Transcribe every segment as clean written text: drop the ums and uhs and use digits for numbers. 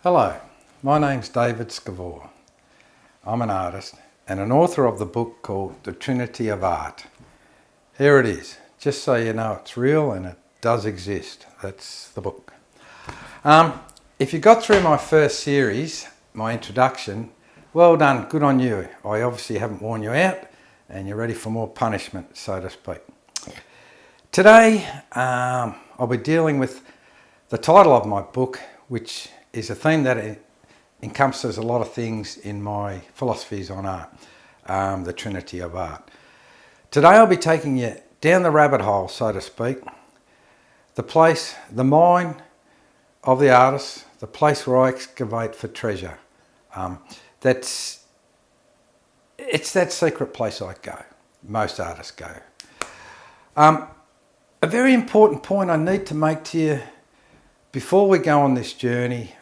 Hello, my name's David Skvor. I'm an artist and an author of the book called The Trinity of Art. Here it is, just so you know it's real and it does exist. That's the book. If you got through my first series, my introduction, well done, good on you. I obviously haven't worn you out and you're ready for more punishment, so to speak. Today, I'll be dealing with the title of my book, which is a theme that encompasses a lot of things in my philosophies on art, the Trinity of Art. Today I'll be taking you down the rabbit hole, so to speak, the place, the mind of the artist, the place where I excavate for treasure. It's that secret place I go, most artists go. A very important point I need to make to you before we go on this journey,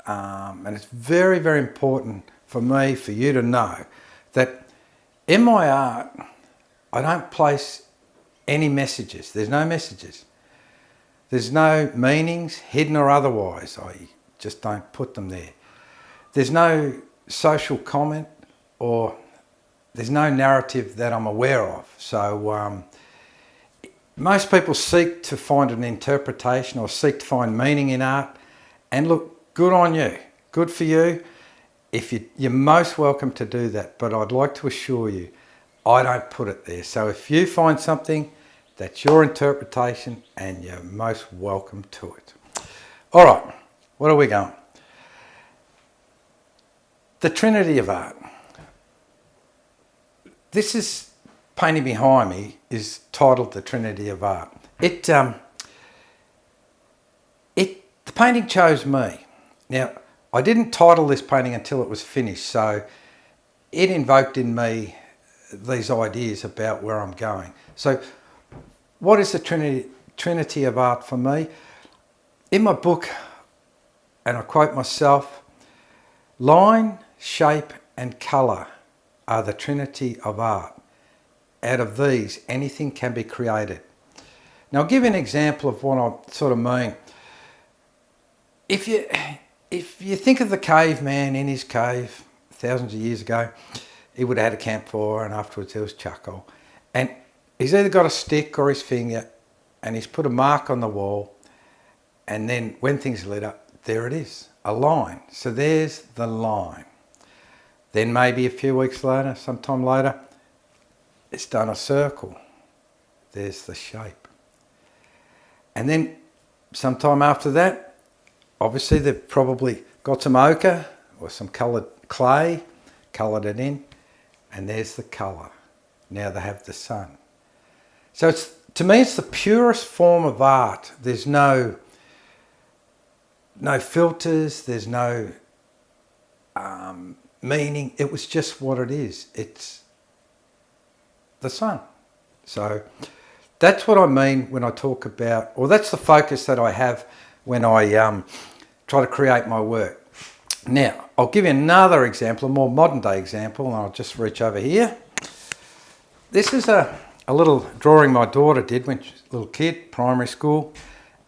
and it's very, very important for me, for you to know, that in my art, I don't place any messages. There's no messages. There's no meanings, hidden or otherwise. I just don't put them there. There's no social comment or there's no narrative that I'm aware of. So most people seek to find an interpretation or seek to find meaning in art, and look, good on you, good for you. You're most welcome to do that, but I'd like to assure you, I don't put it there. So if you find something, that's your interpretation and you're most welcome to it. All right, what are we going? The Trinity of Art. This is painting behind me is titled The Trinity of Art. The painting chose me. Now, I didn't title this painting until it was finished, so it invoked in me these ideas about where I'm going. So, what is the Trinity of Art for me? In my book, and I quote myself, line, shape and colour are the Trinity of Art. Out of these, anything can be created. Now, I'll give you an example of what I sort of mean. If you think of the caveman in his cave thousands of years ago, he would have had a campfire and afterwards there was charcoal. And he's either got a stick or his finger and he's put a mark on the wall, and then when things lit up, there it is, a line. So there's the line. Then maybe a few weeks later, sometime later, it's done a circle. There's the shape. And then sometime after that, obviously they've probably got some ochre or some coloured clay, coloured it in, and there's the colour. Now they have the sun. So to me it's the purest form of art. There's no filters, there's no meaning. It was just what it is. It's the sun. So that's what I mean when I talk about, or that's the focus that I have when I try to create my work. Now, I'll give you another example, a more modern day example, and I'll just reach over here. This is a little drawing my daughter did when she was a little kid, primary school.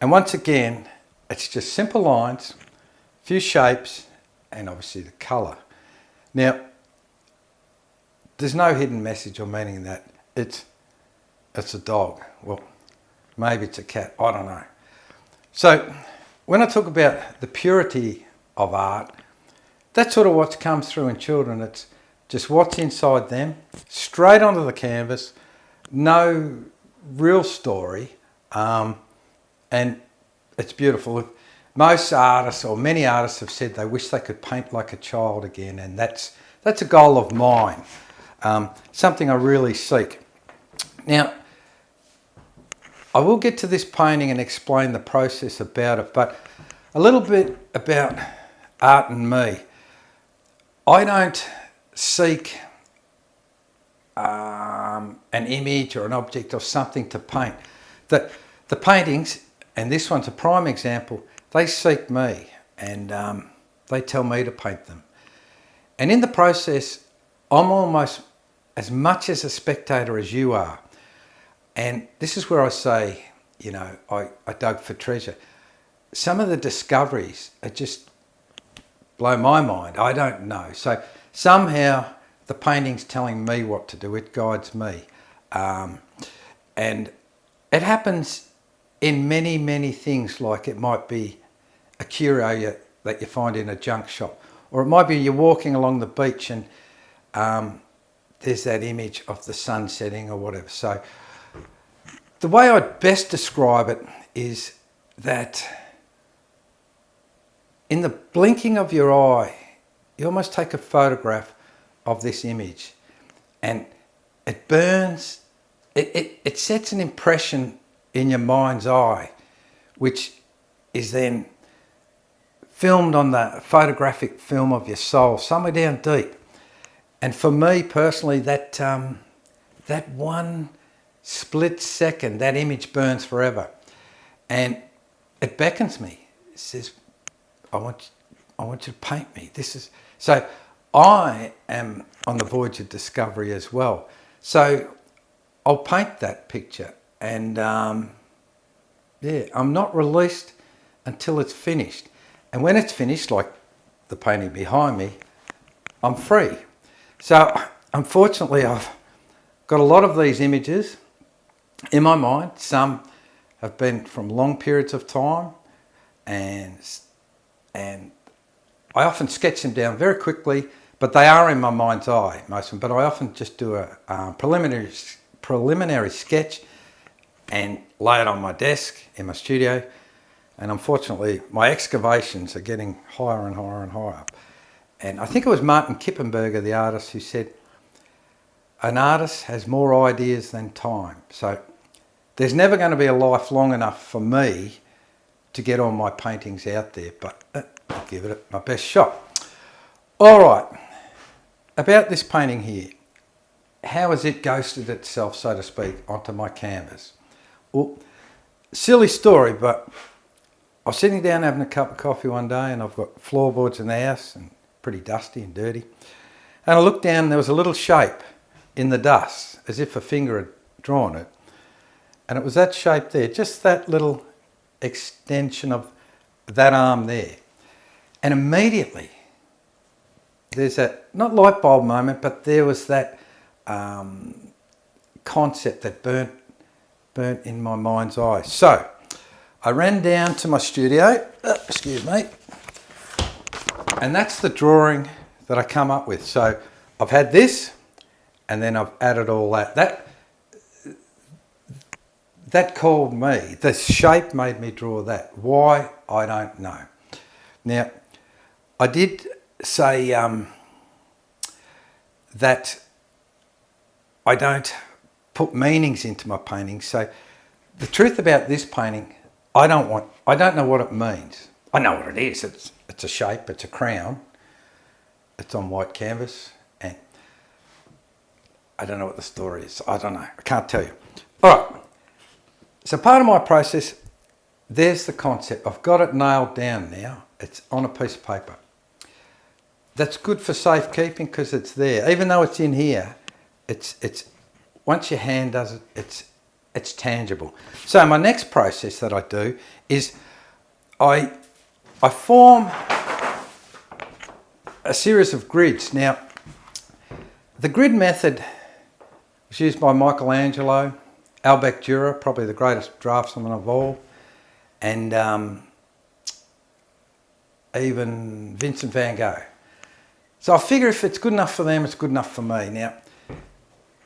And once again, it's just simple lines, a few shapes, and obviously the colour. Now, there's no hidden message or meaning in that. It's a dog. Well, maybe it's a cat. I don't know. So when I talk about the purity of art, that's sort of what comes through in children. It's just what's inside them, straight onto the canvas, no real story, and it's beautiful. Most artists, or many artists, have said they wish they could paint like a child again, and that's a goal of mine, something I really seek. Now, I will get to this painting and explain the process about it, but a little bit about art and me. I don't seek an image or an object or something to paint. The paintings, and this one's a prime example, they seek me and they tell me to paint them. And in the process, I'm almost as much as a spectator as you are. And this is where I say, I dug for treasure. Some of the discoveries are just blow my mind. I don't know. So somehow the painting's telling me what to do. It guides me. And it happens in many, many things. Like it might be a curio that you find in a junk shop. Or it might be you're walking along the beach and there's that image of the sun setting or whatever. So the way I'd best describe it is that in the blinking of your eye, you almost take a photograph of this image and it burns, it sets an impression in your mind's eye, which is then filmed on the photographic film of your soul, somewhere down deep. And for me personally, that one split second, that image burns forever. And it beckons me. It says, I want you to paint me. So I am on the voyage of discovery as well. So I'll paint that picture and I'm not released until it's finished. And when it's finished, like the painting behind me, I'm free. So unfortunately, I've got a lot of these images in my mind. Some have been from long periods of time, and I often sketch them down very quickly, but they are in my mind's eye, most of them. But I often just do a preliminary sketch and lay it on my desk in my studio. And unfortunately, my excavations are getting higher and higher and higher up. And I think it was Martin Kippenberger, the artist, who said, an artist has more ideas than time. So there's never going to be a life long enough for me to get all my paintings out there, but I'll give it my best shot. All right, about this painting here. How has it ghosted itself, so to speak, onto my canvas? Well, silly story, but I was sitting down having a cup of coffee one day and I've got floorboards in the house and pretty dusty and dirty. And I looked down and there was a little shape in the dust, as if a finger had drawn it. And it was that shape there, just that little extension of that arm there. And immediately, there's that, not light bulb moment, but there was that concept that burnt in my mind's eye. So, I ran down to my studio, excuse me, and that's the drawing that I come up with. So I've had this, and then I've added all that. That called me. The shape made me draw that. Why? I don't know. Now, I did say that I don't put meanings into my paintings. So the truth about this painting, I don't know what it means. I know what it is. It's a shape, it's a crown. It's on white canvas, and I don't know what the story is. I don't know. I can't tell you. All right. So part of my process, there's the concept. I've got it nailed down now. It's on a piece of paper. That's good for safekeeping because it's there. Even though it's in here, it's once your hand does it, it's tangible. So my next process that I do is I form a series of grids. Now, the grid method was used by Michelangelo, Albrecht Dürer, probably the greatest draftsman of all, and even Vincent van Gogh. So I figure if it's good enough for them, it's good enough for me. Now,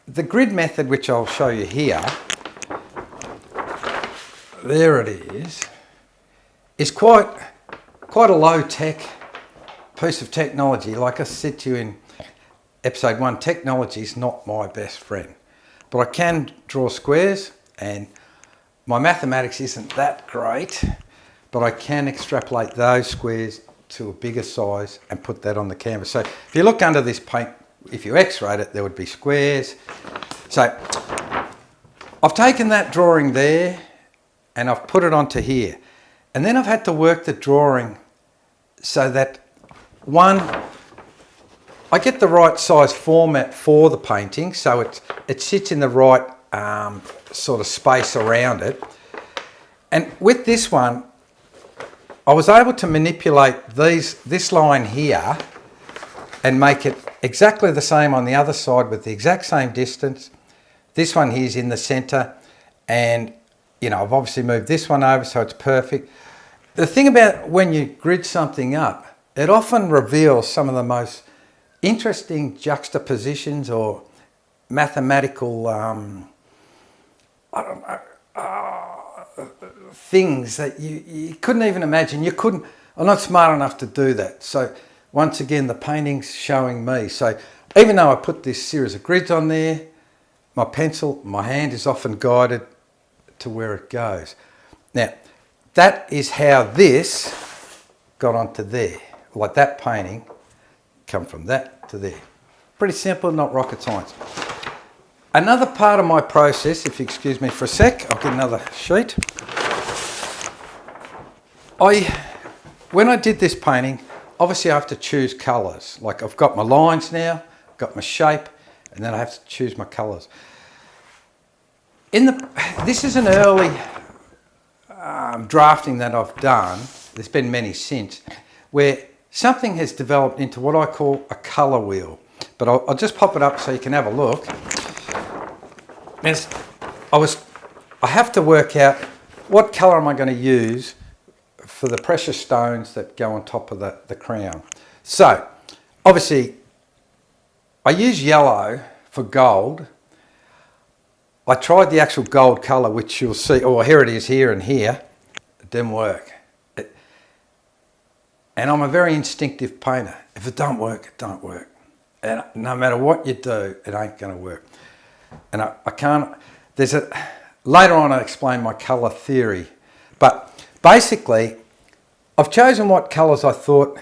the grid method, which I'll show you here, there it is quite a low-tech piece of technology. Like I said to you in episode 1, technology is not my best friend. But I can draw squares, and my mathematics isn't that great, but I can extrapolate those squares to a bigger size and put that on the canvas. So if you look under this paint, if you x-rayed it, there would be squares. So I've taken that drawing there and I've put it onto here. And then I've had to work the drawing so that, one, I get the right size format for the painting, so it sits in the right sort of space around it. And with this one, I was able to manipulate this line here and make it exactly the same on the other side with the exact same distance. This one here is in the center, and you know, I've obviously moved this one over so it's perfect. The thing about when you grid something up, it often reveals some of the most interesting juxtapositions or mathematical things that you couldn't even imagine. I'm not smart enough to do that. So once again, the painting's showing me. So even though I put this series of grids on there, my hand is often guided to where it goes. Now, that is how this got onto there. Like that painting come from that to there. Pretty simple, not rocket science. Another part of my process, if you excuse me for a sec, I'll get another sheet. When I did this painting, obviously I have to choose colours. Like I've got my lines now, got my shape, and then I have to choose my colours. This is an early drafting that I've done. There's been many since, where something has developed into what I call a colour wheel. But I'll just pop it up so you can have a look. I have to work out what colour am I going to use for the precious stones that go on top of the crown. So, obviously, I use yellow for gold. I tried the actual gold colour, which you'll see. Oh, here it is, here and here. It didn't work. And I'm a very instinctive painter. If it don't work, it don't work. And no matter what you do, it ain't going to work. And I can't. Later on, I explain my colour theory. But basically, I've chosen what colours I thought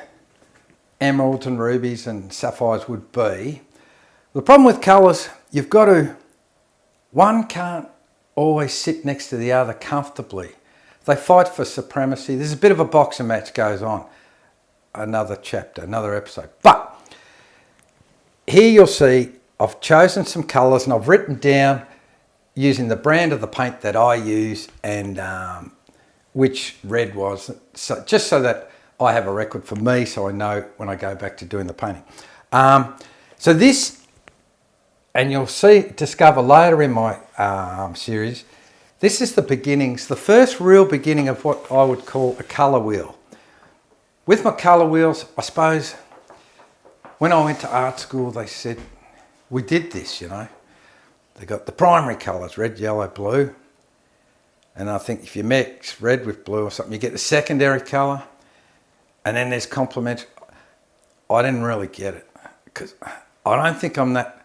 emeralds and rubies and sapphires would be. The problem with colours, one can't always sit next to the other comfortably. They fight for supremacy. There's a bit of a boxing match goes on. Another chapter, another episode. But here you'll see I've chosen some colours and I've written down using the brand of the paint that I use and which red was, just so that I have a record for me so I know when I go back to doing the painting. So this, and you'll discover later in my series, this is the beginnings, the first real beginning of what I would call a colour wheel. With my colour wheels, I suppose, when I went to art school, they said, we did this, you know. They got the primary colours, red, yellow, blue. And I think if you mix red with blue or something, you get the secondary colour. And then there's complementary. I didn't really get it because I don't think I'm that,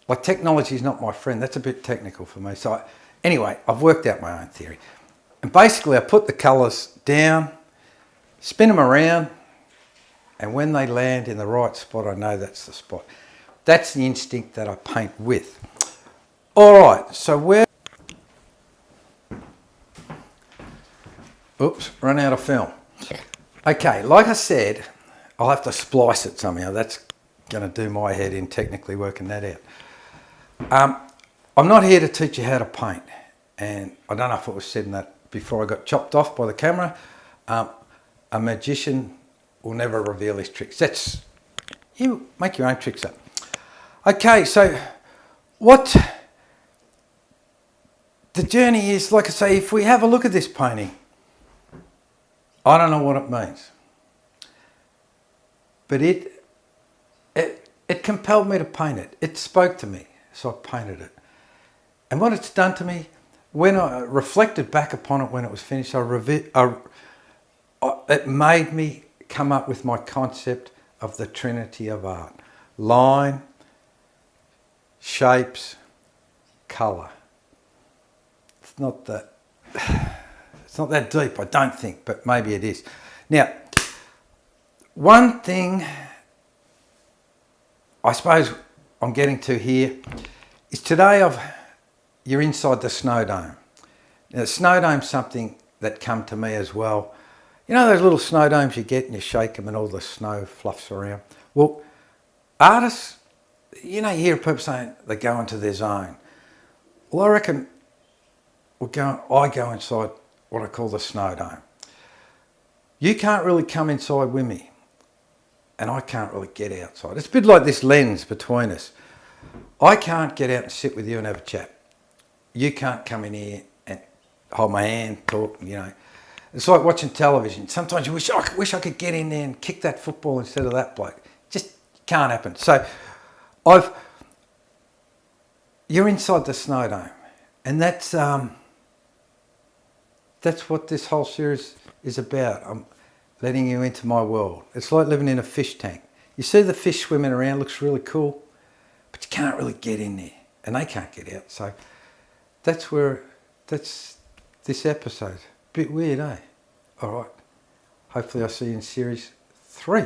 like technology is not my friend. That's a bit technical for me. So anyway, I've worked out my own theory. And basically I put the colours down, spin them around, and when they land in the right spot, I know that's the spot. That's the instinct that I paint with. All right, so oops, run out of film. Okay, like I said, I'll have to splice it somehow. That's going to do my head in technically working that out. I'm not here to teach you how to paint, and I don't know if it was said in that before I got chopped off by the camera. A magician will never reveal his tricks. You make your own tricks up. Okay, so what the journey is, like I say, if we have a look at this painting, I don't know what it means, but it compelled me to paint it. It spoke to me, so I painted it. And what it's done to me, when I reflected back upon it when it was finished, it made me come up with my concept of the Trinity of Art. Line, shapes, colour. It's not that deep, I don't think, but maybe it is. Now, one thing I suppose I'm getting to here is today you're inside the snow dome. Now, the snow dome's something that come to me as well. You know those little snow domes you get and you shake them and all the snow fluffs around? Well, artists, you know, you hear people saying they go into their zone. Well, I reckon I go inside what I call the snow dome. You can't really come inside with me, and I can't really get outside. It's a bit like this lens between us. I can't get out and sit with you and have a chat. You can't come in here and hold my hand, talk, you know. It's like watching television. Sometimes you wish I could get in there and kick that football instead of that bloke. Just can't happen. So you're inside the snow dome, and that's what this whole series is about. I'm letting you into my world. It's like living in a fish tank. You see the fish swimming around, looks really cool, but you can't really get in there, and they can't get out. So that's this episode. Bit weird, eh? All right. Hopefully I'll see you in series 3.